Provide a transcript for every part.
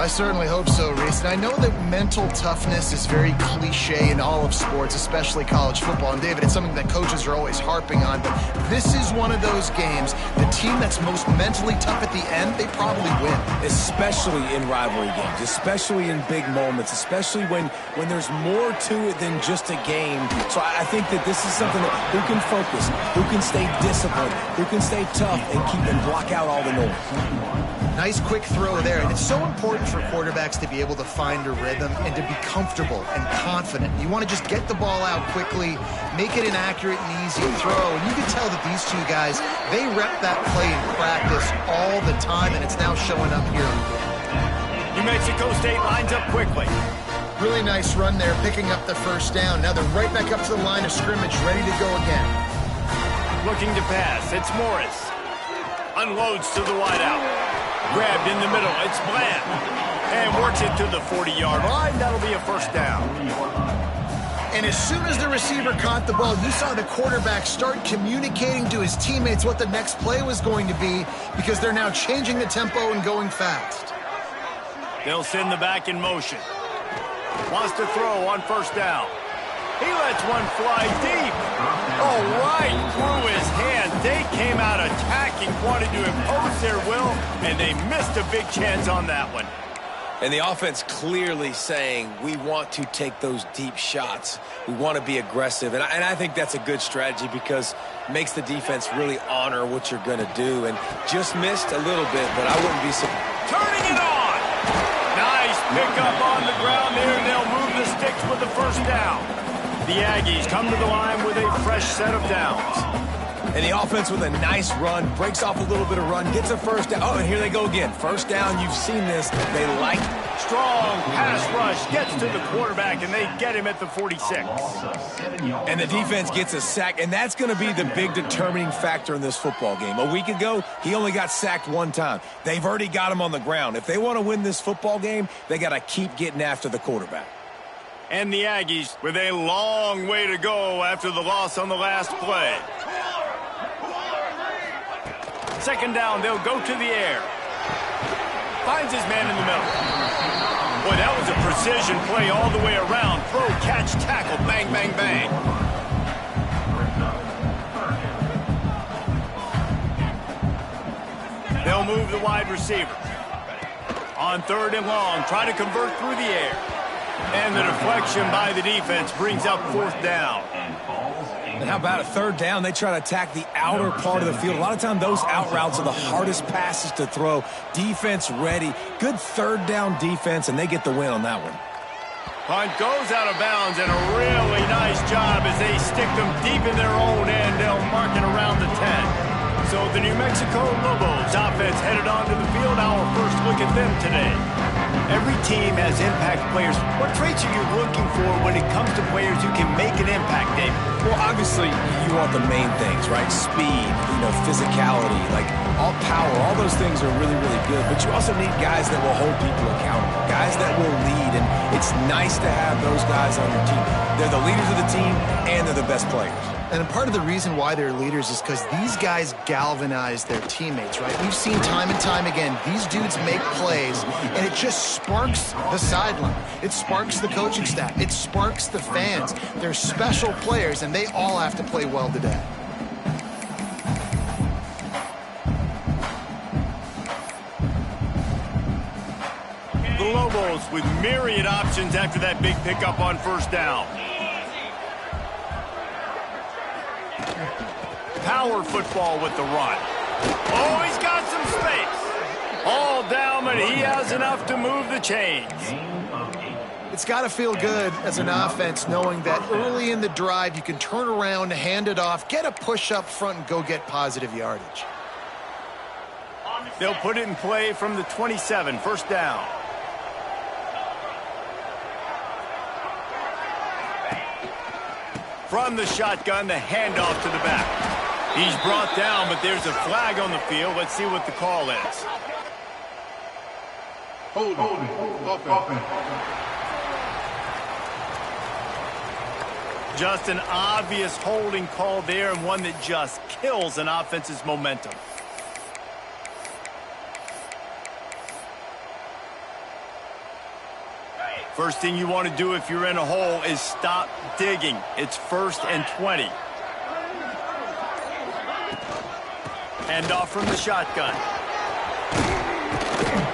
I certainly hope so, Reese. And I know that mental toughness is very cliche in all of sports, especially college football. And David, it's something that coaches are always harping on. But this is one of those games, the team that's most mentally tough at the end, they probably win. Especially in rivalry games, especially in big moments, especially when there's more to it than just a game. So I think that this is something that who can focus, who can stay disciplined, who can stay tough and block out all the noise. Nice quick throw there, and it's so important for quarterbacks to be able to find a rhythm and to be comfortable and confident. You want to just get the ball out quickly, make it an accurate and easy throw, and you can tell that these two guys, they rep that play in practice all the time, and it's now showing up here. New Mexico State lines up quickly. Really nice run there, picking up the first down. Now they're right back up to the line of scrimmage, ready to go again. Looking to pass, it's Morris. Unloads to the wideout. Grabbed in the middle, it's Bland. And works it to the 40-yard line. That'll be a first down. And as soon as the receiver caught the ball, you saw the quarterback start communicating to his teammates what the next play was going to be, because they're now changing the tempo and going fast. They'll send the back in motion. Wants to throw on first down. He lets one fly deep. Oh, right through his hand. They came out attacking, wanted to impose their will, and they missed a big chance on that one. And the offense clearly saying, we want to take those deep shots. We want to be aggressive. And I think that's a good strategy because it makes the defense really honor what you're going to do. And just missed a little bit, but I wouldn't be surprised. Turning it on. Nice pickup on the ground there, and they'll move the sticks with the first down. The Aggies come to the line with a fresh set of downs. And the offense with a nice run, breaks off a little bit of run, gets a first down. Oh, and here they go again. First down, you've seen this. They like it. Strong pass rush, gets to the quarterback, and they get him at the 46. And the defense gets a sack, and that's going to be the big determining factor in this football game. A week ago, he only got sacked one time. They've already got him on the ground. If they want to win this football game, they got to keep getting after the quarterback. And the Aggies with a long way to go after the loss on the last play. Second down, they'll go to the air. Finds his man in the middle. Boy, that was a precision play all the way around. Throw, catch, tackle, bang, bang, bang. They'll move the wide receiver. On third and long, try to convert through the air. And the deflection by the defense brings up fourth down. And how about a third down? They try to attack the outer part of the field. A lot of time, those out routes are the hardest passes to throw. Defense ready. Good third down defense, and they get the win on that one. Punt goes out of bounds, and a really nice job as they stick them deep in their own end. They'll mark it around the 10. So the New Mexico Lobos offense headed onto the field. Our first look at them today. Every team has impact players. What traits are you looking for when it comes to players who can make an impact, David? Well, obviously, you want the main things, right? Speed, physicality, like all power, all those things are really, really good. But you also need guys that will hold people accountable, guys that will lead, and it's nice to have those guys on your team. They're the leaders of the team, and they're the best players. And part of the reason why they're leaders is because these guys galvanize their teammates, right? We've seen time and time again, these dudes make plays, and it just sparks the sideline. It sparks the coaching staff. It sparks the fans. They're special players, and they all have to play well today. The Lobos with myriad options after that big pickup on first down. Power football with the run. Oh, he's got some space. All down, but he has enough to move the chains. It's got to feel good as an offense knowing that early in the drive you can turn around, hand it off, get a push up front, and go get positive yardage. They'll put it in play from the 27, first down. From the shotgun, the handoff to the back. He's brought down, but there's a flag on the field. Let's see what the call is. Hold it. Just an obvious holding call there, and one that just kills an offense's momentum. First thing you want to do if you're in a hole is stop digging. It's 1st and 20. Hand off from the shotgun.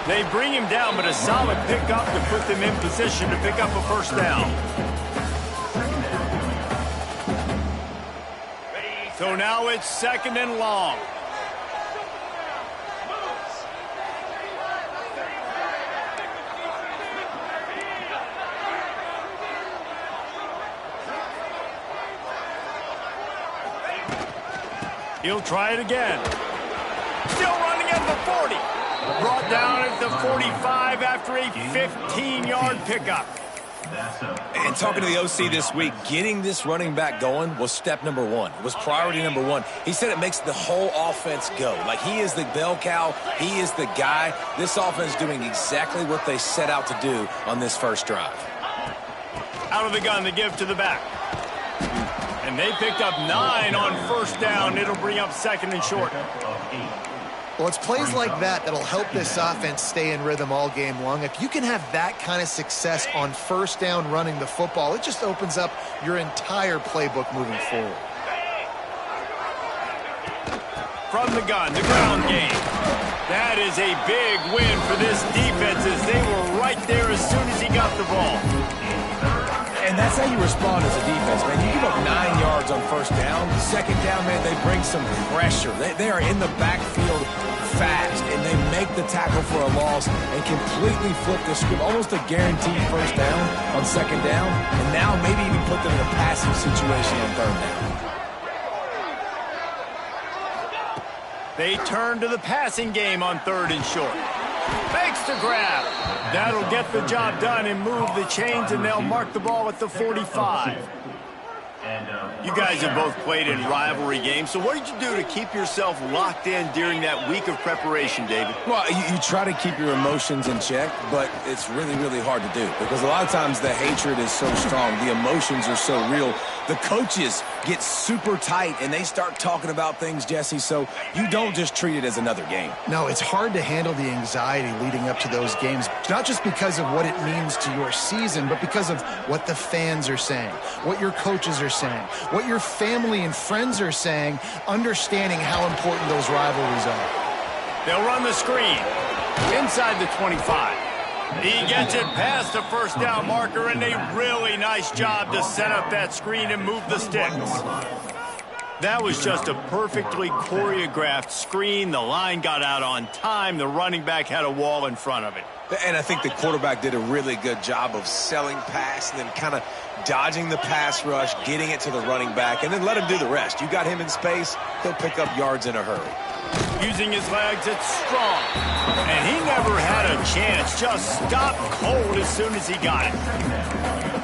They bring him down, but a solid pickup to put them in position to pick up a first down. So now it's 2nd and long. He'll try it again. Still running at the 40. Brought down at the 45 after a 15-yard pickup. And talking to the OC this week, getting this running back going was step number one. It was priority number one. He said it makes the whole offense go. Like, he is the bell cow. He is the guy. This offense is doing exactly what they set out to do on this first drive. Out of the gun, the give to the back. And they picked up 9 on first down. It'll bring up 2nd and short. Well, it's plays like that that'll help this offense stay in rhythm all game long. If you can have that kind of success on first down running the football, it just opens up your entire playbook moving forward. From the gun, the ground game. That is a big win for this defense as they were right there as soon as he got the ball. And that's how you respond as a defense, man. You give up 9 yards on first down. Second down, man, they bring some pressure. They are in the backfield fast, and they make the tackle for a loss and completely flip the script. Almost a guaranteed first down on second down, and now maybe even put them in a passing situation on third down. They turn to the passing game on 3rd and short. Fakes the grab. That'll get the job done and move the chains, and they'll mark the ball at the 45. You guys have both played in rivalry games, so what did you do to keep yourself locked in during that week of preparation, David? Well, you try to keep your emotions in check, but it's really, really hard to do because a lot of times the hatred is so strong. The emotions are so real. The coaches get super tight, and they start talking about things, Jesse, so you don't just treat it as another game. No, it's hard to handle the anxiety leading up to those games, not just because of what it means to your season, but because of what the fans are saying, what your coaches are saying, what your family and friends are saying, understanding how important those rivalries are. They'll run the screen inside the 25. He gets it past the first down marker, and a really nice job to set up that screen and move the sticks. That was just a perfectly choreographed screen. The line got out on time. The running back had a wall in front of it. And I think the quarterback did a really good job of selling pass and then kind of dodging the pass rush, getting it to the running back, and then let him do the rest. You got him in space, he'll pick up yards in a hurry. Using his legs, it's strong. And he never had a chance. Just stopped cold as soon as he got it.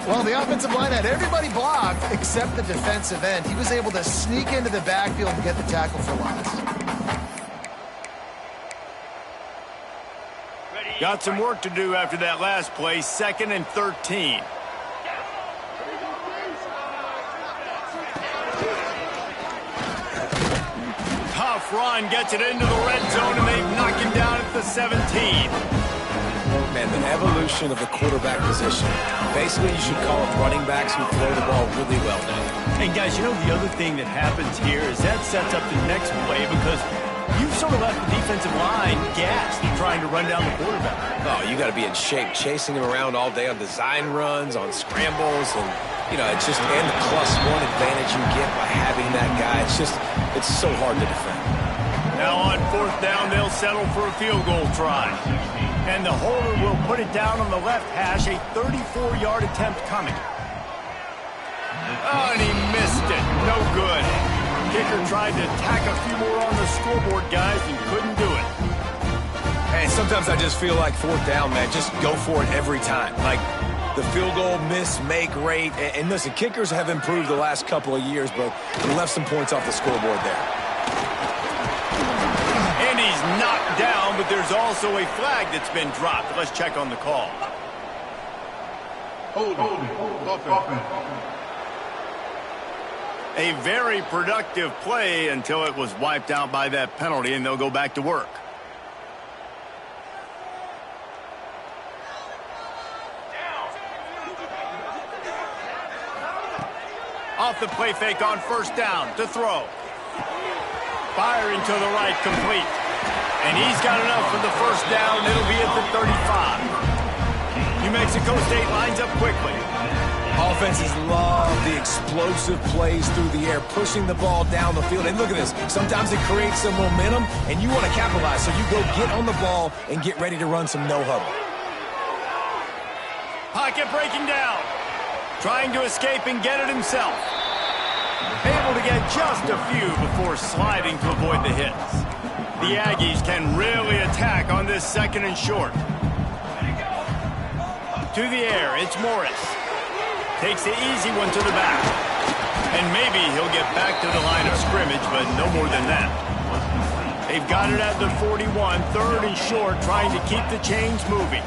Well, the offensive line had everybody blocked except the defensive end. He was able to sneak into the backfield and get the tackle for loss. Got some work to do after that last play. 2nd and 13. Tough run, gets it into the red zone, and they've knocked him down at the 17. Man, the evolution of the quarterback position. Basically, you should call it running backs who throw the ball really well now. And guys, you know the other thing that happens here is that sets up the next play because you've sort of left the defensive line gassed trying to run down the quarterback. Oh, you got to be in shape, chasing him around all day on design runs, on scrambles, and, you know, it's just, and the +1 advantage you get by having that guy. It's so hard to defend. Now on 4th down, they'll settle for a field goal try. And the holder will put it down on the left hash, a 34-yard attempt coming. Oh, and he missed it. No good. Kicker tried to tack a few more on the scoreboard, guys, and couldn't do it. And sometimes I just feel like 4th down, man, just go for it every time. Like the field goal miss-make rate. And listen, kickers have improved the last couple of years, but he left some points off the scoreboard there. And he's knocked down, but there's also a flag that's been dropped. Let's check on the call. Offense. A very productive play until it was wiped out by that penalty, and they'll go back to work. Off the play fake on first down to throw. Firing to the right, complete. And he's got enough for the first down. It'll be at the 35. New Mexico State lines up quickly. Offenses love the explosive plays through the air, pushing the ball down the field. And look at this. Sometimes it creates some momentum, and you want to capitalize. So you go get on the ball and get ready to run some no-huddle. Pocket breaking down. Trying to escape and get it himself. Able to get just a few before sliding to avoid the hits. The Aggies can really attack on this second and short. To the air, it's Morris. Takes the easy one to the back. And maybe he'll get back to the line of scrimmage, but no more than that. They've got it at the 41, third and short, trying to keep the chains moving.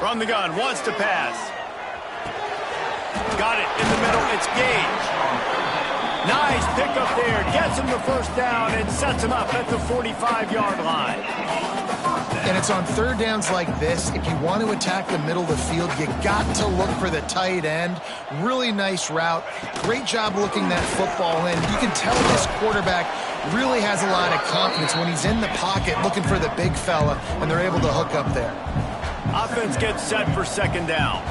From the gun, wants to pass. Got it in the middle, it's Gage. Nice pickup there, gets him the first down and sets him up at the 45-yard line. And it's on third downs like this. If you want to attack the middle of the field, you got to look for the tight end. Really nice route. Great job looking that football in. You can tell this quarterback really has a lot of confidence when he's in the pocket looking for the big fella, and they're able to hook up there. Offense gets set for second down.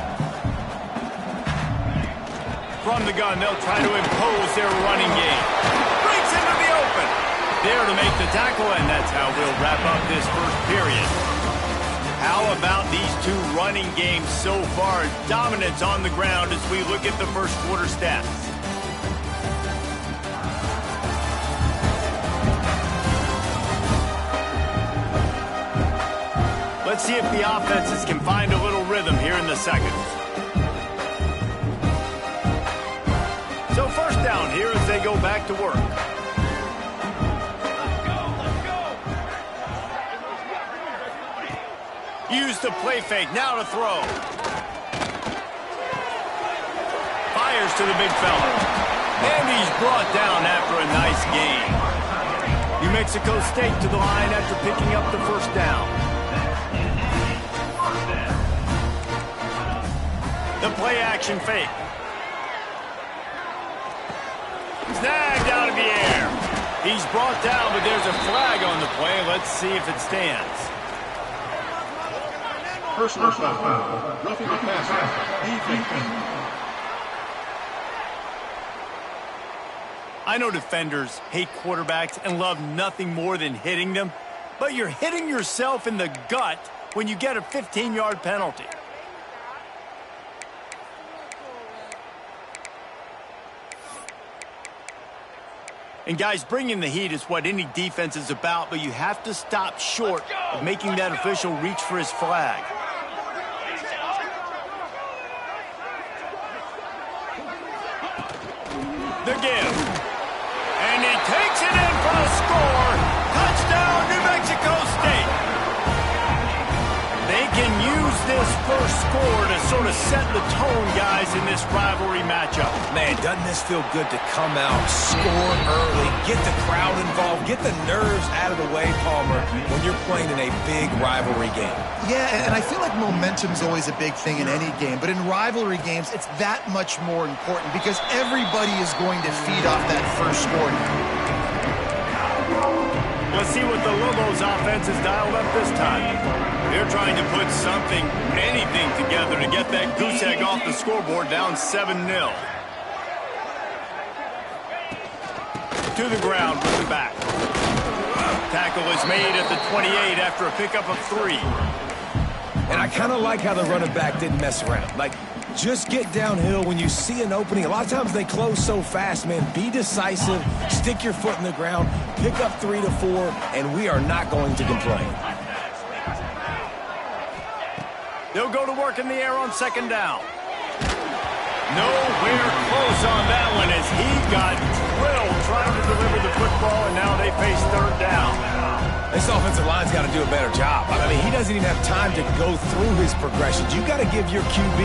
From the gun, they'll try to impose their running game. Breaks into the open. There to make the tackle, and that's how we'll wrap up this first period. How about these two running games so far? Dominance on the ground as we look at the first quarter stats. Let's see if the offenses can find a little rhythm here in the second. So first down here as they go back to work. Use the play fake, now to throw. Fires to the big fella. And he's brought down after a nice gain. New Mexico State to the line after picking up the first down. The play action fake. Snagged out of the air. He's brought down, but there's a flag on the play. Let's see if it stands. Personal foul. Roughing the passer. I know defenders hate quarterbacks and love nothing more than hitting them, but you're hitting yourself in the gut when you get a 15-yard penalty. And guys, bringing the heat is what any defense is about, but you have to stop short of making that official reach for his flag. The give. And he takes it in for a score. Touchdown, New Mexico State. They can use this first score to sort of set the tone, guys, in this rivalry matchup. Man, doesn't this feel good to come out, score early, get the crowd involved, get the nerves out of the way, Palmer, when you're playing in a big rivalry game. Yeah, and I feel like momentum's always a big thing in any game, but in rivalry games, it's that much more important because everybody is going to feed off that first score. Let's see what the Lobos offense has dialed up this time. They're trying to put something, anything together to get that goose egg off the scoreboard down 7-0. To the ground with the back. Tackle is made at the 28 after a pickup of 3. And I kind of like how the running back didn't mess around. Like, just get downhill when you see an opening. A lot of times they close so fast, man. Be decisive, stick your foot in the ground, pick up 3 to 4, and we are not going to complain. They'll go to work in the air on second down. Nowhere close on that one as he got drilled trying to deliver the football, and now they face third down. This offensive line's got to do a better job. I mean, he doesn't even have time to go through his progressions. You got to give your QB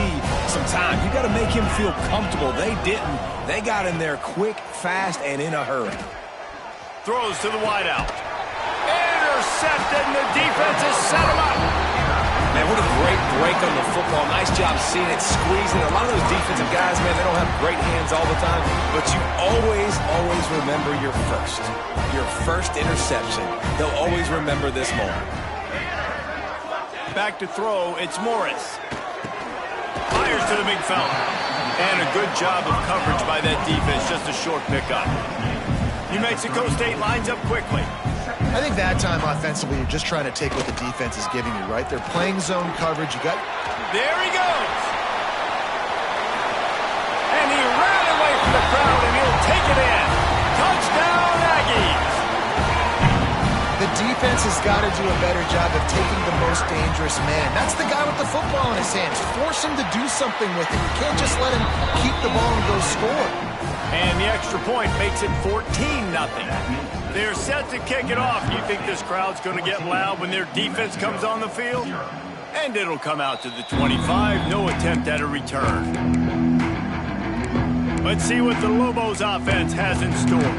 some time. You got to make him feel comfortable. They didn't. They got in there quick, fast, and in a hurry. Throws to the wideout. Intercepted, and the defense has set him up. Man, what a great break on the football. Nice job seeing it, squeezing. A lot of those defensive guys, man, they don't have great hands all the time, but you always remember your first interception. They'll always remember this moment. Back to throw, it's Morris. Fires to the big fella. And a good job of coverage by that defense, just a short pickup. New Mexico State lines up quickly. I think that time offensively, you're just trying to take what the defense is giving you, right? They're playing zone coverage. You got. There he goes. And he ran away from the crowd, and he'll take it in. Touchdown, Aggies. The defense has got to do a better job of taking the most dangerous man. That's the guy with the football in his hands. Force him to do something with it. You can't just let him keep the ball and go score. And the extra point makes it 14-0. They're set to kick it off. You think this crowd's going to get loud when their defense comes on the field? And it'll come out to the 25. No attempt at a return. Let's see what the Lobos offense has in store.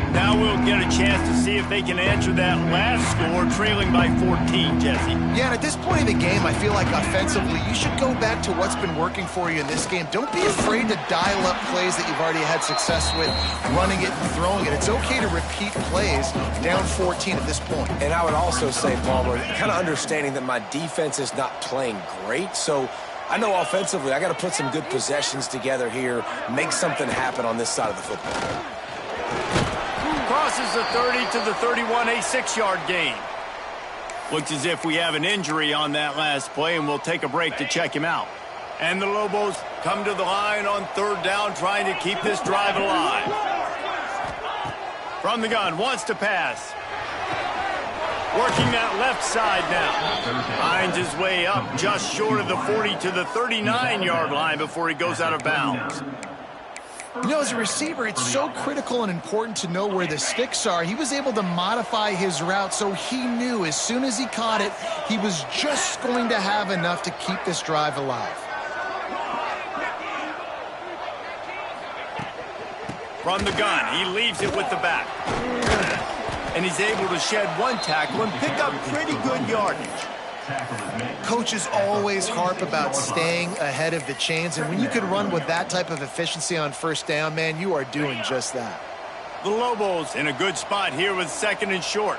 Now we'll get a chance to see if they can answer that last score, trailing by 14, Jesse. Yeah, and at this point in the game, I feel like offensively, you should go back to what's been working for you in this game. Don't be afraid to dial up plays that you've already had success with, running it and throwing it. It's okay to repeat plays down 14 at this point. And I would also say, Palmer, kind of understanding that my defense is not playing great, so I know offensively I got to put some good possessions together here, make something happen on this side of the football. Crosses the 30 to the 31, a 6-yard gain. Looks as if we have an injury on that last play, and we'll take a break to check him out. And the Lobos come to the line on third down, trying to keep this drive alive. From the gun, wants to pass. Working that left side now. Finds his way up just short of the 40 to the 39-yard line before he goes out of bounds. You know, as a receiver, it's so critical and important to know where the sticks are. He was able to modify his route, so he knew as soon as he caught it, he was just going to have enough to keep this drive alive. From the gun, he leaves it with the back. And he's able to shed one tackle and pick up pretty good yardage. Coaches always harp about staying ahead of the chains, and when you can run with that type of efficiency on first down, man, you are doing just that. The Lobos in a good spot here with second and short.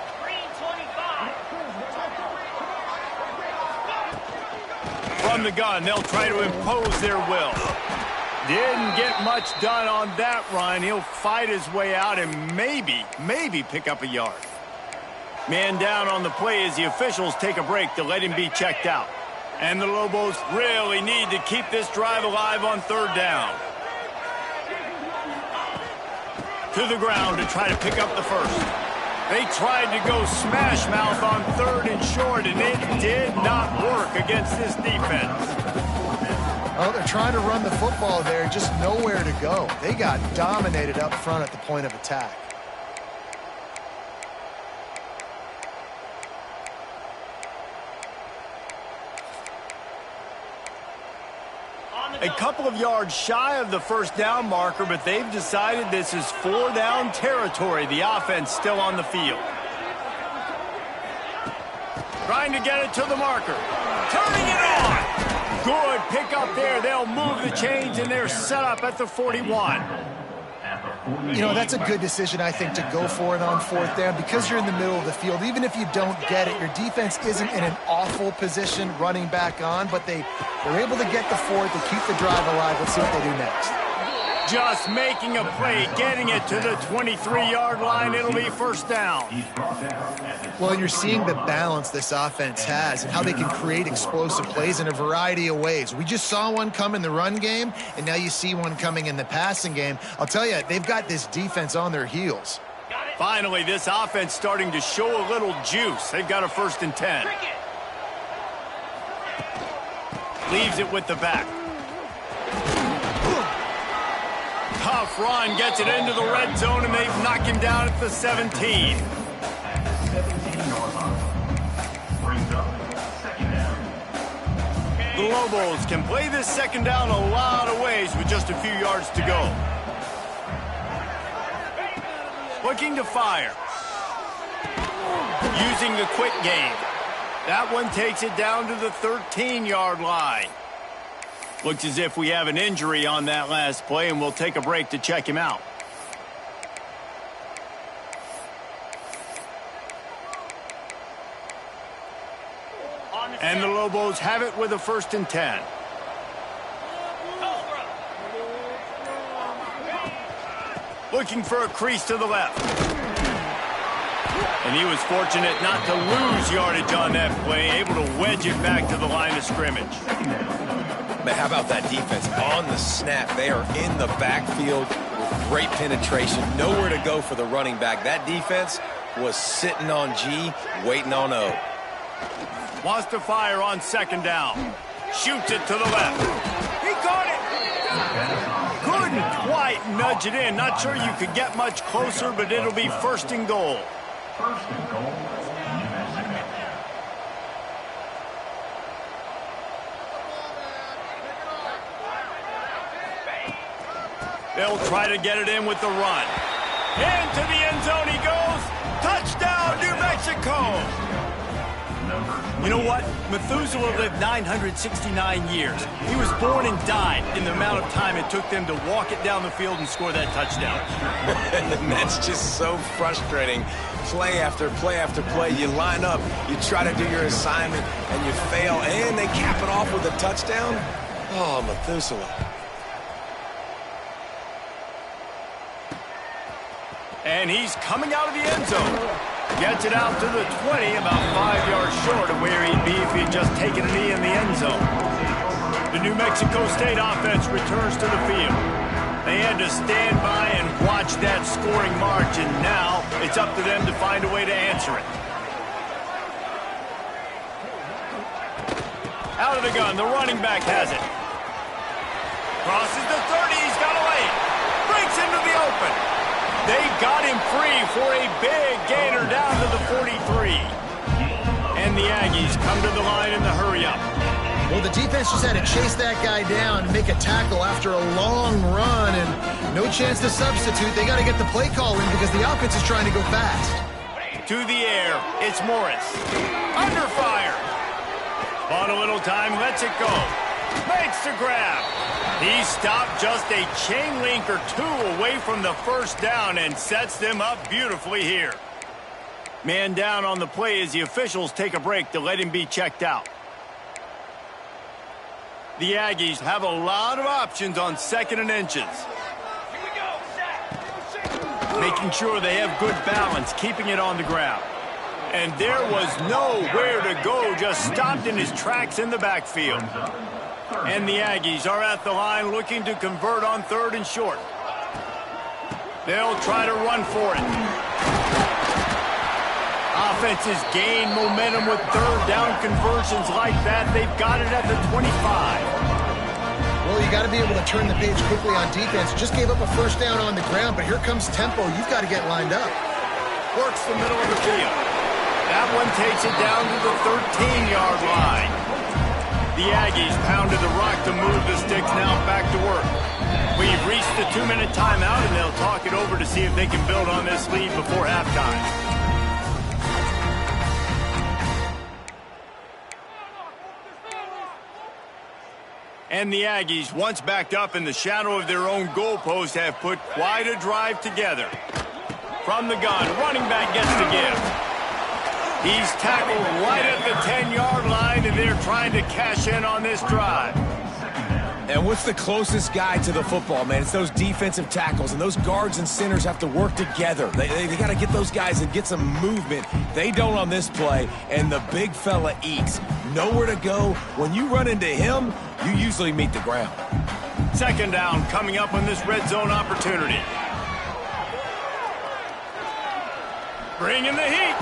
From the gun, they'll try to impose their will. Didn't get much done on that run. He'll fight his way out and maybe pick up a yard. Man down on the play as the officials take a break to let him be checked out. And the Lobos really need to keep this drive alive on third down. To the ground to try to pick up the first. They tried to go smash mouth on third and short, and it did not work against this defense. Oh, they're trying to run the football there, just nowhere to go. They got dominated up front at the point of attack. A couple of yards shy of the first down marker, but they've decided this is 4-down territory. The offense still on the field. Trying to get it to the marker. Turning it on. Good pickup there. They'll move the chains, and they're set up at the 41. You know, that's a good decision, I think, to go for it on fourth down because you're in the middle of the field. Even if you don't get it, your defense isn't in an awful position running back on, but they're able to get the fourth to keep the drive alive. Let's see what they do next. Just making a play, getting it to the 23-yard line. It'll be first down. Well, you're seeing the balance this offense has and how they can create explosive plays in a variety of ways. We just saw one come in the run game, and now you see one coming in the passing game. I'll tell you, they've got this defense on their heels. Finally, this offense starting to show a little juice. They've got a 1st and 10. Leaves it with the back. Tough run, gets it into the red zone, and they've knocked him down at the 17. The Lobos can play this second down a lot of ways with just a few yards to go. Looking to fire. Using the quick game. That one takes it down to the 13-yard line. Looks as if we have an injury on that last play, and we'll take a break to check him out. And the Lobos have it with a 1st and 10. Looking for a crease to the left. And he was fortunate not to lose yardage on that play, able to wedge it back to the line of scrimmage. But how about that defense? On the snap, they are in the backfield with great penetration. Nowhere to go for the running back. That defense was sitting on G, waiting on O. Wants to fire on 2nd down. Shoots it to the left. He caught it. Couldn't quite nudge it in. Not sure you could get much closer, but it'll be 1st and goal. They'll try to get it in with the run. Into the end zone he goes. Touchdown, New Mexico. You know what? Methuselah lived 969 years. He was born and died in the amount of time it took them to walk it down the field and score that touchdown. And that's just so frustrating. Play after play after play. You line up, you try to do your assignment, and you fail, and they cap it off with a touchdown? Oh, Methuselah. And he's coming out of the end zone. Gets it out to the 20, about 5 yards short of where he'd be if he'd just taken a knee in the end zone. The New Mexico State offense returns to the field. They had to stand by and watch that scoring march, and now it's up to them to find a way to answer it. Out of the gun, the running back has it. Crosses the 30, he's got a lane. Breaks into the open. They got him free for a big gainer down to the 43. And the Aggies come to the line in the hurry-up. Well, the defense just had to chase that guy down and make a tackle after a long run, and no chance to substitute. They got to get the play call in because the offense is trying to go fast. To the air, it's Morris. Under fire. Bought a little time, lets it go. Makes the grab. He stopped just a chain link or two away from the 1st down and sets them up beautifully here. Man down on the play as the officials take a break to let him be checked out. The Aggies have a lot of options on 2nd and inches. Making sure they have good balance, keeping it on the ground. And there was nowhere to go, just stopped in his tracks in the backfield. And the Aggies are at the line looking to convert on 3rd and short. They'll try to run for it. Offenses gain momentum with 3rd down conversions like that. They've got it at the 25. Well, you got to be able to turn the page quickly on defense. Just gave up a 1st down on the ground, but here comes tempo. You've got to get lined up. Works the middle of the field. That one takes it down to the 13-yard line. The Aggies pounded the rock to move the sticks, now back to work. We've reached the 2-minute timeout, and they'll talk it over to see if they can build on this lead before halftime. And the Aggies, once backed up in the shadow of their own goalpost, have put quite a drive together. From the gun, running back gets the give. He's tackled right at the 10-yard line, and they're trying to cash in on this drive. And what's the closest guy to the football, man? It's those defensive tackles, and those guards and centers have to work together. They got to get those guys and get some movement. They don't on this play, and the big fella eats. Nowhere to go. When you run into him, you usually meet the ground. 2nd down coming up on this red zone opportunity. Bringing the heat.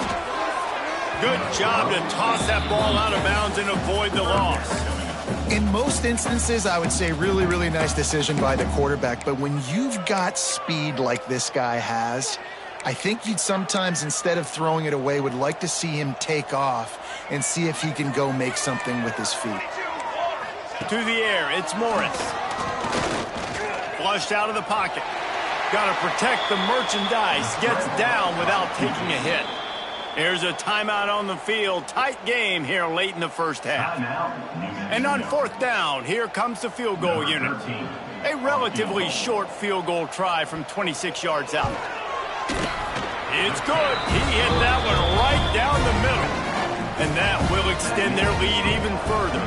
Good job to toss that ball out of bounds and avoid the loss. In most instances, I would say really, really nice decision by the quarterback. But when you've got speed like this guy has, I think you'd sometimes, instead of throwing it away, would like to see him take off and see if he can go make something with his feet. To the air, it's Morris. Flushed out of the pocket. Got to protect the merchandise. Gets down without taking a hit. There's a timeout on the field. Tight game here late in the first half. And on fourth down, here comes the field goal unit. A relatively short field goal try from 26 yards out. It's good. He hit that one right down the middle. And that will extend their lead even further.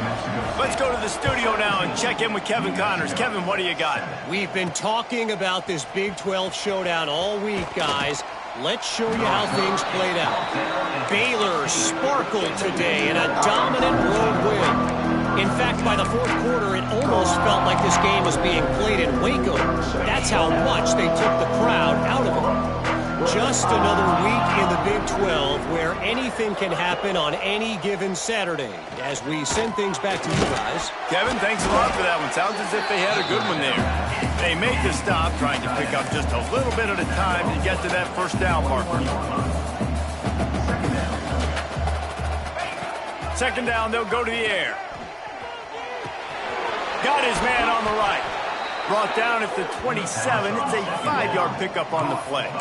Let's go to the studio now and check in with Kevin Connors. Kevin, what do you got? We've been talking about this Big 12 showdown all week, guys. Let's show you how things played out. Baylor sparkled today in a dominant road win. In fact, by the fourth quarter, it almost felt like this game was being played in Waco. That's how much they took the crowd out of it. Just another week in the Big 12 where anything can happen on any given Saturday. As we send things back to you guys. Kevin, thanks a lot for that one. Sounds as if they had a good one there. They make the stop, trying to pick up just a little bit at a time to get to that first down marker. Second down, they'll go to the air. Got his man on the right. Brought down at the 27. It's a 5-yard pickup on the play.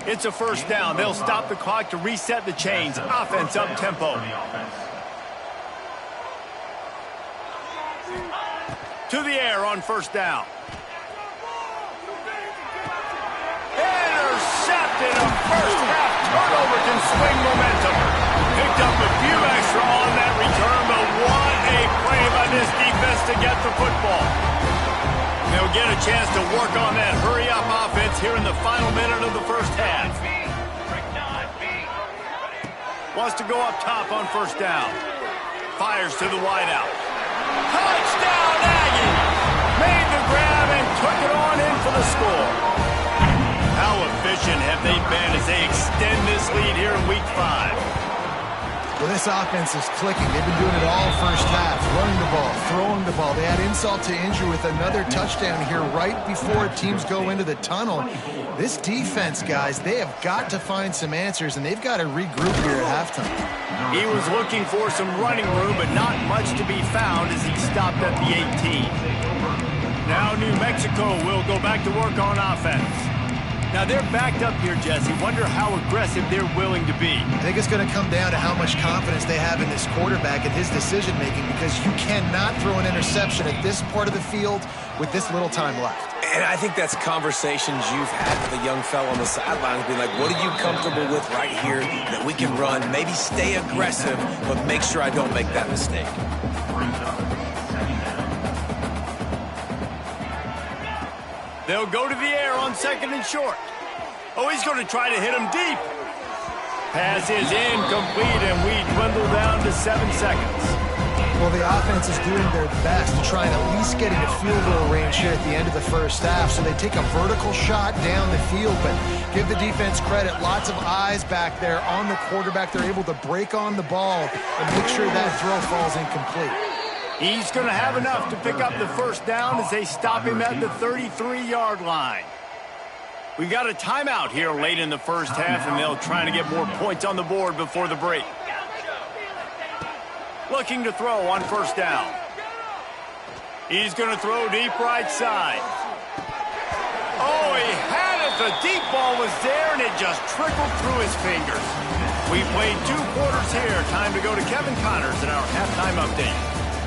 It's a first down. They'll stop the clock to reset the chains. Offense up tempo. To the air on first down. Intercepted. A first half turnover can swing momentum. Picked up a few extra on that return, but what a play by this defense to get the football. They'll get a chance to work on that hurry-up offense here in the final minute of the first half. Wants to go up top on first down. Fires to the wideout. Touchdown, Aggie! Made the grab and took it on in for the score. How efficient have they been as they extend this lead here in Week 5? Well, this offense is clicking. They've been doing it all first half. Running the ball, throwing the ball. They had insult to injury with another touchdown here right before teams go into the tunnel. This defense, guys, they have got to find some answers, and they've got to regroup here at halftime. He was looking for some running room, but not much to be found as he stopped at the 18. Now New Mexico will go back to work on offense. Now, they're backed up here, Jesse. Wonder how aggressive they're willing to be. I think it's going to come down to how much confidence they have in this quarterback and his decision-making, because you cannot throw an interception at this part of the field with this little time left. And I think that's conversations you've had with a young fellow on the sidelines, being like, what are you comfortable with right here that we can run? Maybe stay aggressive, but make sure I don't make that mistake. They'll go to the air on second and short. Oh, he's going to try to hit him deep. Pass is incomplete, and we dwindle down to 7 seconds. Well, the offense is doing their best to try and at least get into field goal range here at the end of the first half. So they take a vertical shot down the field, but give the defense credit. Lots of eyes back there on the quarterback. They're able to break on the ball and make sure that throw falls incomplete. He's going to have enough to pick up the first down as they stop him at the 33-yard line. We've got a timeout here late in the first half, and they'll try to get more points on the board before the break. Looking to throw on first down. He's going to throw deep right side. Oh, he had it. The deep ball was there, and it just trickled through his fingers. We played 2 quarters here. Time to go to Kevin Connors in our halftime update.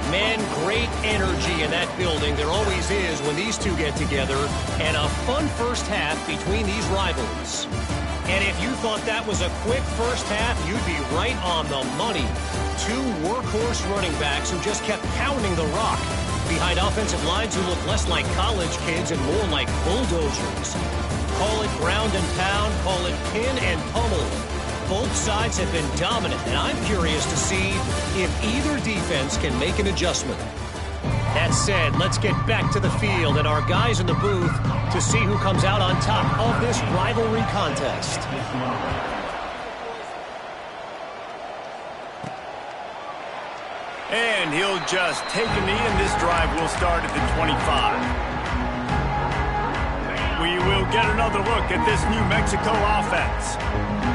Man, great energy in that building. There always is when these two get together. And a fun first half between these rivalries. And if you thought that was a quick first half, you'd be right on the money. 2 workhorse running backs who just kept pounding the rock behind offensive lines who look less like college kids and more like bulldozers. Call it ground and pound, call it pin and pummel. Both sides have been dominant, and I'm curious to see if either defense can make an adjustment. That said, let's get back to the field and our guys in the booth to see who comes out on top of this rivalry contest. And he'll just take a knee, and this drive will start at the 25. We will get another look at this New Mexico offense.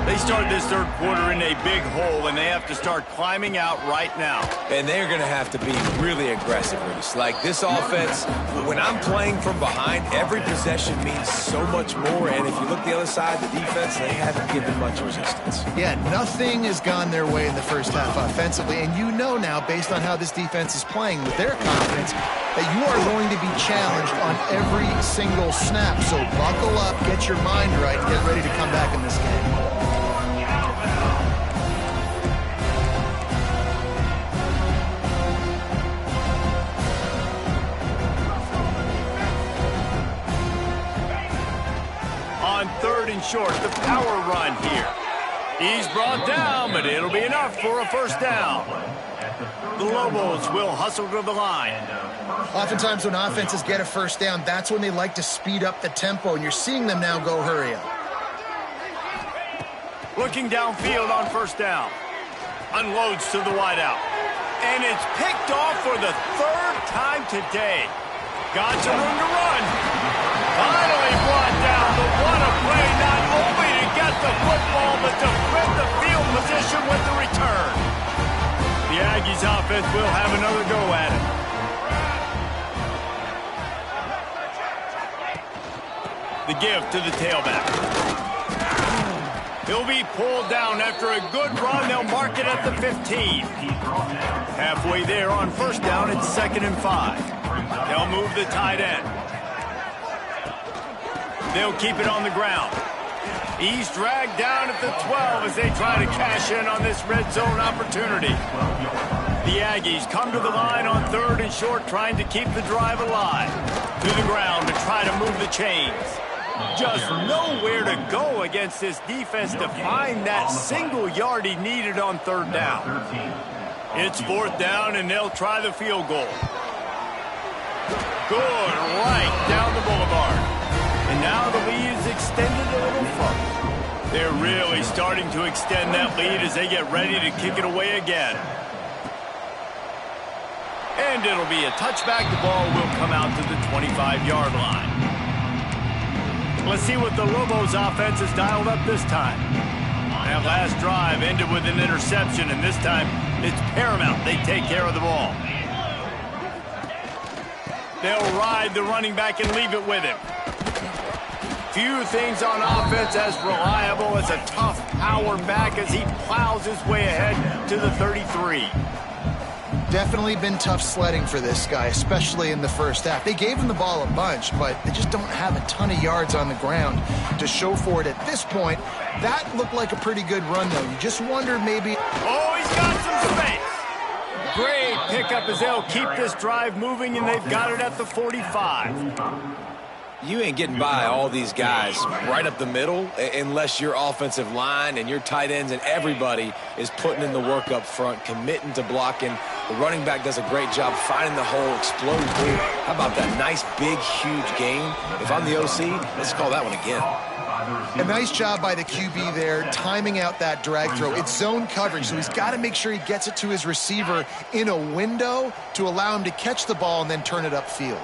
They started this third quarter in a big hole, and they have to start climbing out right now. And they're going to have to be really aggressive, Reese. Like, this offense, when I'm playing from behind, every possession means so much more. And if you look the other side, the defense, they haven't given much resistance. Yeah, nothing has gone their way in the first half offensively. And you know now, based on how this defense is playing with their confidence, that you are going to be challenged on every single snap. So buckle up, get your mind right, and get ready to come back in this game. On third and short, the power run here. He's brought down, but it'll be enough for a first down. The Lobos will hustle to the line. Oftentimes when offenses get a first down, that's when they like to speed up the tempo, and you're seeing them now go hurry up. Looking downfield on first down. Unloads to the wideout. And it's picked off for the third time today. Got some room to run. Finally brought down, but what a play, not only to get the football, but to flip the field position with the return. The Aggies offense will have another go at it. The give to the tailback. He'll be pulled down after a good run. They'll mark it at the 15. Halfway there on first down, it's 2nd and 5. They'll move the tight end. They'll keep it on the ground. He's dragged down at the 12 as they try to cash in on this red zone opportunity. The Aggies come to the line on third and short, trying to keep the drive alive. To the ground to try to move the chains. Just nowhere to go against this defense to find that single yard he needed on third down. It's 4th down, and they'll try the field goal. Good, right down the boulevard. And now the lead is extended a little further. They're really starting to extend that lead as they get ready to kick it away again. And it'll be a touchback. The ball will come out to the 25-yard line. Let's see what the Lobos offense has dialed up this time. That last drive ended with an interception, and this time it's paramount they take care of the ball. They'll ride the running back and leave it with him. Few things on offense as reliable as a tough power back as he plows his way ahead to the 33. Definitely been tough sledding for this guy, especially in the first half. They gave him the ball a bunch, but they just don't have a ton of yards on the ground to show for it at this point. That looked like a pretty good run, though. You just wonder maybe... Oh, he's got some space. Great pickup as they'll keep this drive moving, and they've got it at the 45. You ain't getting by all these guys right up the middle unless your offensive line and your tight ends and everybody is putting in the work up front, committing to blocking. The running back does a great job finding the hole, exploding through. How about that nice, big, huge gain? If I'm the OC, let's call that one again. A nice job by the QB there, timing out that drag throw. It's zone coverage, so he's got to make sure he gets it to his receiver in a window to allow him to catch the ball and then turn it upfield.